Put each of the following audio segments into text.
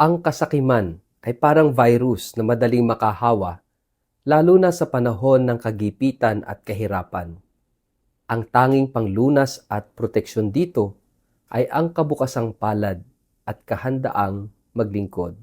Ang kasakiman ay parang virus na madaling makahawa, lalo na sa panahon ng kagipitan at kahirapan. Ang tanging panglunas at proteksyon dito ay ang kabukasang palad at kahandaang maglingkod.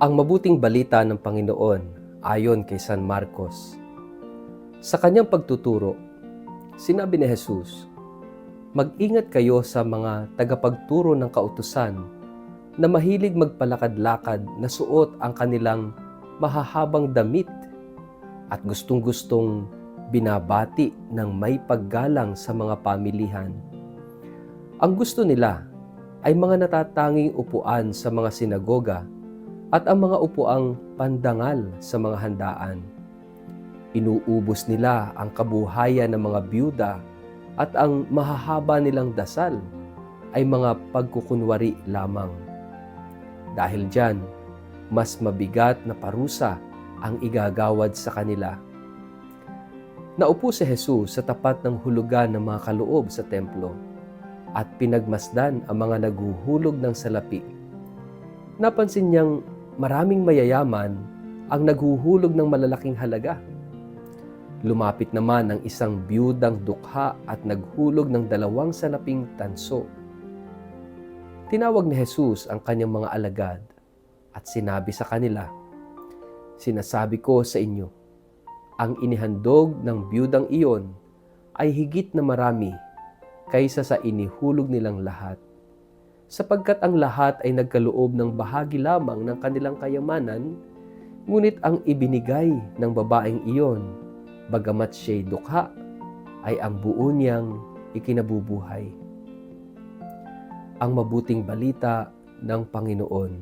Ang mabuting balita ng Panginoon ayon kay San Marcos. Sa kanyang pagtuturo, sinabi ni Jesus, "Mag-ingat kayo sa mga tagapagturo ng kautusan na mahilig magpalakad-lakad na suot ang kanilang mahahabang damit at gustong-gustong binabati ng may paggalang sa mga pamilihan. Ang gusto nila ay mga natatanging upuan sa mga sinagoga at ang mga upuang pandangal sa mga handaan. Inuubos nila ang kabuhayan ng mga byuda at ang mahahaba nilang dasal ay mga pagkukunwari lamang. Dahil dyan, mas mabigat na parusa ang igagawad sa kanila." Naupo si Jesus sa tapat ng hulugan ng mga kaloob sa templo at pinagmasdan ang mga naghuhulog ng salapi. Napansin niyang maraming mayayaman ang naghuhulog ng malalaking halaga. Lumapit naman ang isang biyudang dukha at naghulog ng 2 salaping tanso. Tinawag ni Jesus ang kanyang mga alagad at sinabi sa kanila, "Sinasabi ko sa inyo, ang inihandog ng biyudang iyon ay higit na marami kaysa sa inihulog nilang lahat. Sapagkat ang lahat ay nagkaloob ng bahagi lamang ng kanilang kayamanan, ngunit ang ibinigay ng babaeng iyon, bagamat siya'y dukha, ay ang buo niyang ikinabubuhay." Ang mabuting balita ng Panginoon.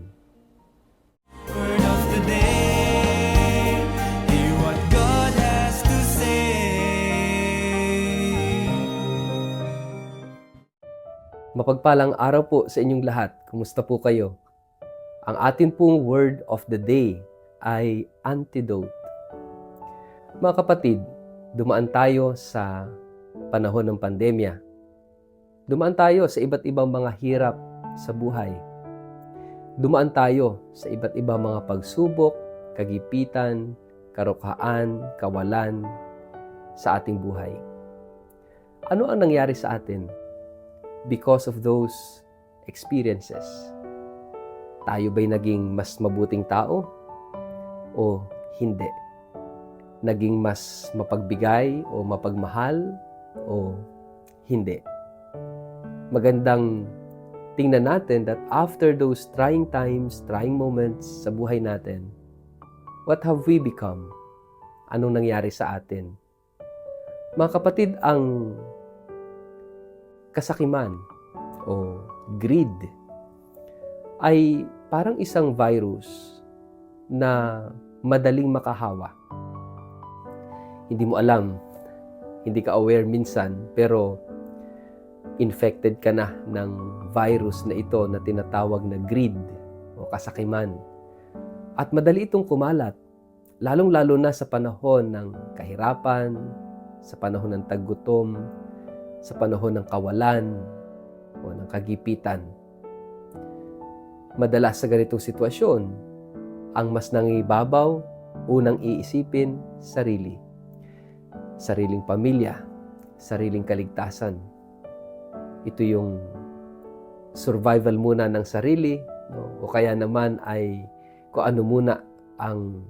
Word of the day, hear what God has to say. Mapagpalang araw po sa inyong lahat. Kumusta po kayo? Ang atin pong word of the day ay antidote. Mga kapatid, dumaan tayo sa panahon ng pandemya. Dumaan tayo sa iba't ibang mga hirap sa buhay. Dumaan tayo sa iba't ibang mga pagsubok, kagipitan, karukhaan, kawalan sa ating buhay. Ano ang nangyari sa atin because of those experiences? Tayo ba'y naging mas mabuting tao o hindi? Naging mas mapagbigay o mapagmahal o hindi? Magandang tingnan natin that after those trying times, trying moments sa buhay natin, what have we become? Anong nangyari sa atin? Mga kapatid, ang kasakiman o greed ay parang isang virus na madaling makahawa. Hindi mo alam, hindi ka aware minsan, pero infected ka na ng virus na ito na tinatawag na greed o kasakiman. At madali itong kumalat, lalong-lalo na sa panahon ng kahirapan, sa panahon ng taggutom, sa panahon ng kawalan o ng kagipitan. Madalas sa ganitong sitwasyon, ang mas nangibabaw, unang iisipin, sarili. Sariling pamilya, sariling kaligtasan. Ito yung survival muna ng sarili, no? O kaya naman ay kung ano muna ang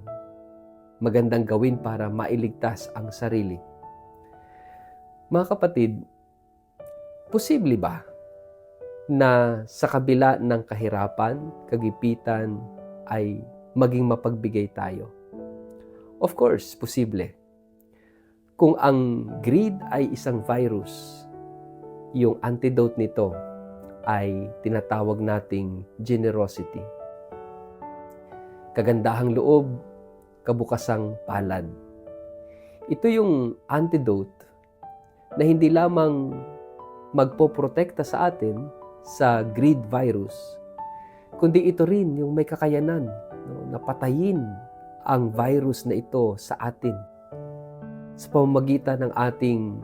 magandang gawin para mailigtas ang sarili. Mga kapatid, posible ba na sa kabila ng kahirapan, kagipitan, ay maging mapagbigay tayo? Of course, posible. Kung ang greed ay isang virus, yung antidote nito ay tinatawag nating generosity. Kagandahang loob, kabukasang palad. Ito yung antidote na hindi lamang magpoprotekta sa atin sa greed virus, kundi ito rin yung may kakayanan, no, na patayin ang virus na ito sa atin sa pamamagitan ng ating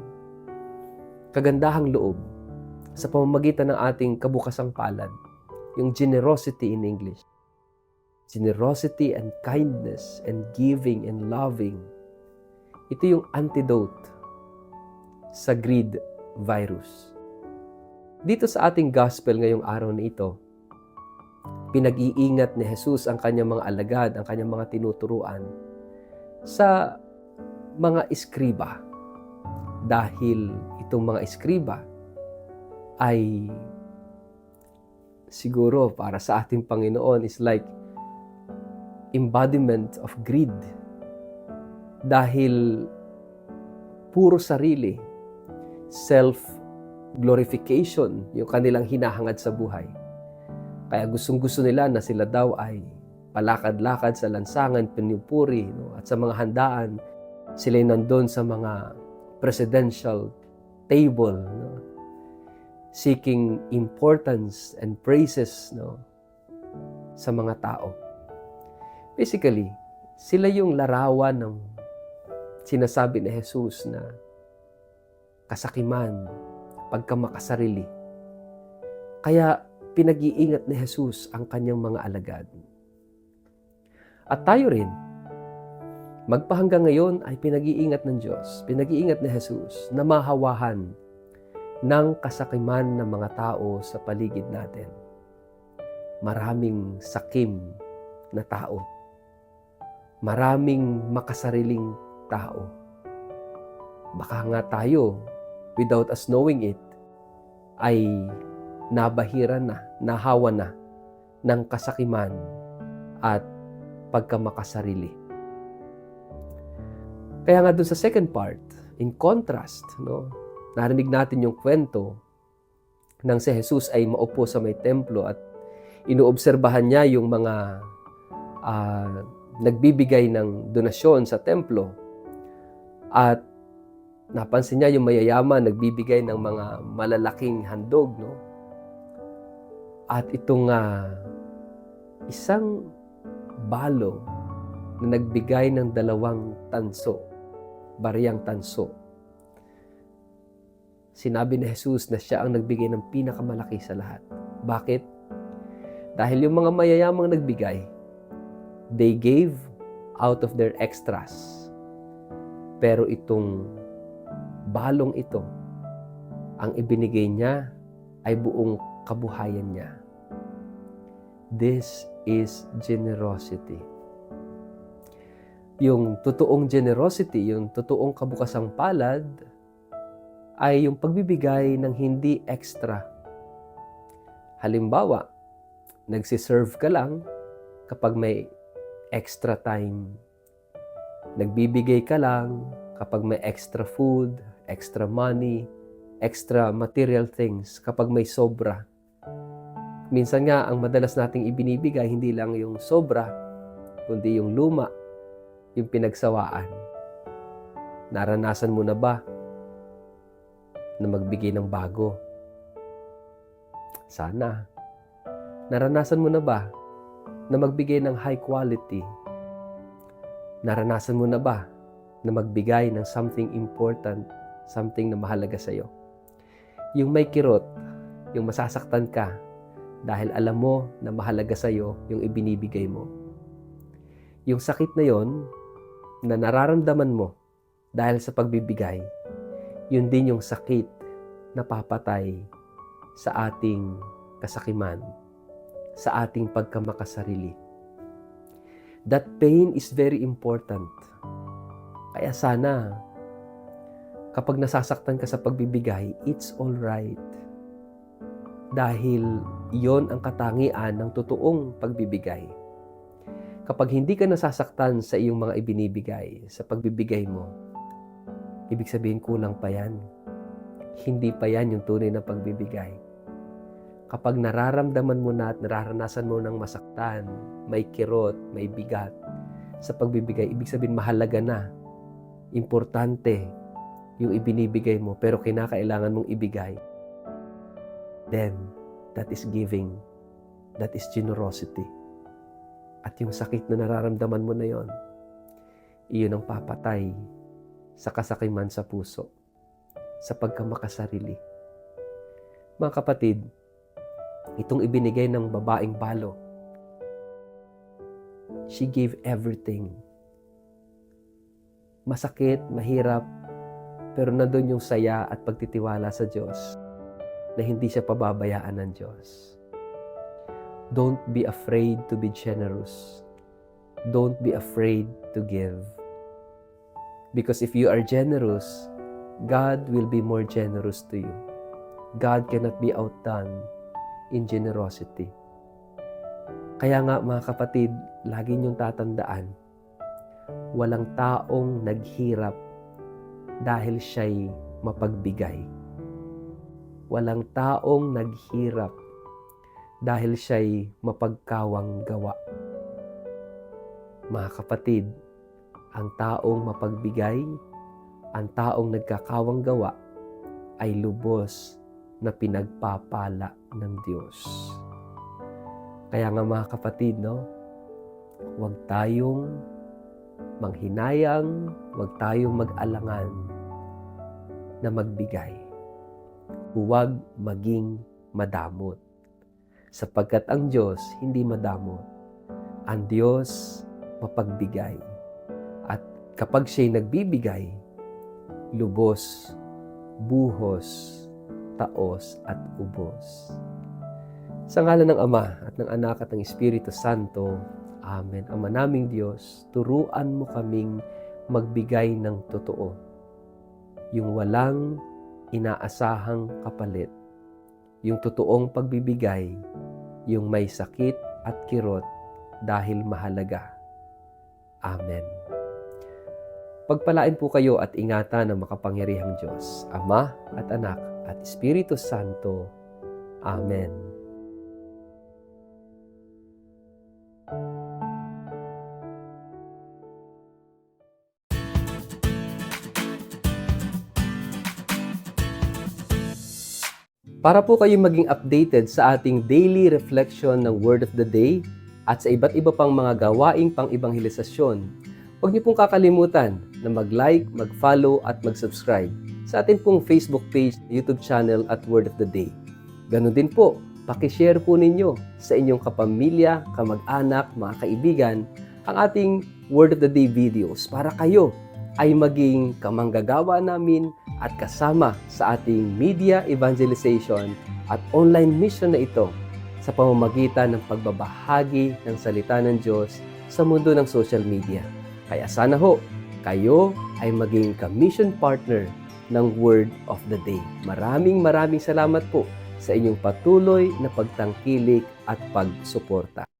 kagandahang loob, sa pamamagitan ng ating kabukasang palad, yung generosity in English. Generosity and kindness and giving and loving. Ito yung antidote sa greed virus. Dito sa ating gospel ngayong araw na ito, pinag-iingat ni Jesus ang kanyang mga alagad, ang kanyang mga tinuturuan sa mga eskriba. Dahil itong mga eskriba ay siguro para sa ating Panginoon is like embodiment of greed. Dahil puro sarili, self-glorification yung kanilang hinahangad sa buhay. Kaya gustong-gusto nila na sila daw ay palakad-lakad sa lansangan, pinupuri, no? At sa mga handaan, sila nandun sa mga presidential table, no? Seeking importance and praises, no? Sa mga tao. Basically, sila yung larawan ng sinasabi ni Jesus na kasakiman, pagkamakasarili. Kaya pinag-iingat ni Jesus ang kanyang mga alagad. At tayo rin, magpahanggang ngayon ay pinag-iingat ng Diyos, pinag-iingat ni Jesus na mahawahan ng kasakiman ng mga tao sa paligid natin. Maraming sakim na tao. Maraming makasariling tao. Baka nga tayo, without us knowing it, ay nabahiran na, nahawa na ng kasakiman at pagkamakasarili. Kaya nga dun sa second part, in contrast, no, narinig natin yung kwento nang si Jesus ay maupo sa may templo at inuobserbahan niya yung mga nagbibigay ng donasyon sa templo. At napansin niya yung mayayaman nagbibigay ng mga malalaking handog, no? At itong isang balo na nagbigay ng 2 tanso, bariyang tanso. Sinabi ni Jesus na siya ang nagbigay ng pinakamalaki sa lahat. Bakit? Dahil yung mga mayayamang nagbigay, they gave out of their extras. Pero itong balong ito, ang ibinigay niya ay buong kabuhayan niya. This is generosity. Yung totoong generosity, yung totoong kabukasang palad, ay yung pagbibigay ng hindi extra. Halimbawa, nagsiserve ka lang kapag may extra time. Nagbibigay ka lang kapag may extra food, extra money, extra material things, kapag may sobra. Minsan nga, ang madalas nating ibinibigay, hindi lang yung sobra, kundi yung luma, yung pinagsawaan. Naranasan mo na ba na magbigay ng bago? Sana. Naranasan mo na ba na magbigay ng high quality? Naranasan mo na ba na magbigay ng something important, something na mahalaga sa iyo? Yung may kirot, yung masasaktan ka dahil alam mo na mahalaga sa iyo yung ibinibigay mo. Yung sakit na yon na nararamdaman mo dahil sa pagbibigay, yun din yung sakit na papatay sa ating kasakiman, sa ating pagkamakasarili. That pain is very important. Kaya sana, kapag nasasaktan ka sa pagbibigay, it's all right. Dahil yon ang katangian ng totoong pagbibigay. Kapag hindi ka nasasaktan sa iyong mga ibinibigay, sa pagbibigay mo, ibig sabihin kulang pa yan. Hindi pa yan yung tunay na pagbibigay. Kapag nararamdaman mo na at nararanasan mo ng masaktan, may kirot, may bigat sa pagbibigay, ibig sabihin mahalaga na, importante yung ibinibigay mo, pero kinakailangan mong ibigay. Then, that is giving. That is generosity. At yung sakit na nararamdaman mo na yon, iyon ang papatay sa kasakiman sa puso, sa pagkamakasarili. Mga kapatid, itong ibinigay ng babaeng balo, she gave everything. Masakit, mahirap, pero nandun yung saya at pagtitiwala sa Diyos na hindi siya pababayaan ng Diyos. Don't be afraid to be generous. Don't be afraid to give. Because if you are generous, God will be more generous to you. God cannot be outdone in generosity. Kaya nga mga kapatid, lagi niyong tatandaan, walang taong naghirap dahil siya'y mapagbigay. Walang taong naghirap dahil siya'y mapagkawang gawa. Mga kapatid, ang taong mapagbigay, ang taong nagkakawang gawa, ay lubos na pinagpapala ng Diyos. Kaya nga mga kapatid, huwag tayong manghinayang, huwag tayong mag-alangan na magbigay. Huwag maging madamot. Sapagkat ang Diyos hindi madamot. Ang Diyos mapagbigay. At kapag siya'y nagbibigay, lubos, buhos, taos at ubos. Sa ngalan ng Ama at ng Anak at ng Espiritu Santo, Amen. Ama naming Diyos, turuan mo kaming magbigay ng totoo. Yung walang inaasahang kapalit. Yung totoong pagbibigay, yung may sakit at kirot dahil mahalaga. Amen. Pagpalain po kayo at ingatan ng makapangyarihang Diyos, Ama at Anak at Espiritu Santo. Amen. Para po kayong maging updated sa ating daily reflection ng Word of the Day at sa iba't iba pang mga gawaing pang-ibanghelisasyon, huwag niyo pong kakalimutan na mag-like, mag-follow at mag-subscribe sa ating pong Facebook page, YouTube channel at Word of the Day. Ganon din po, pakishare po ninyo sa inyong kapamilya, kamag-anak, mga kaibigan ang ating Word of the Day videos para kayo ay maging kamanggagawa namin at kasama sa ating media evangelization at online mission na ito sa pamamagitan ng pagbabahagi ng salita ng Diyos sa mundo ng social media. Kaya sana ho, kayo ay maging ka-mission partner ng Word of the Day. Maraming salamat po sa inyong patuloy na pagtangkilik at pagsuporta.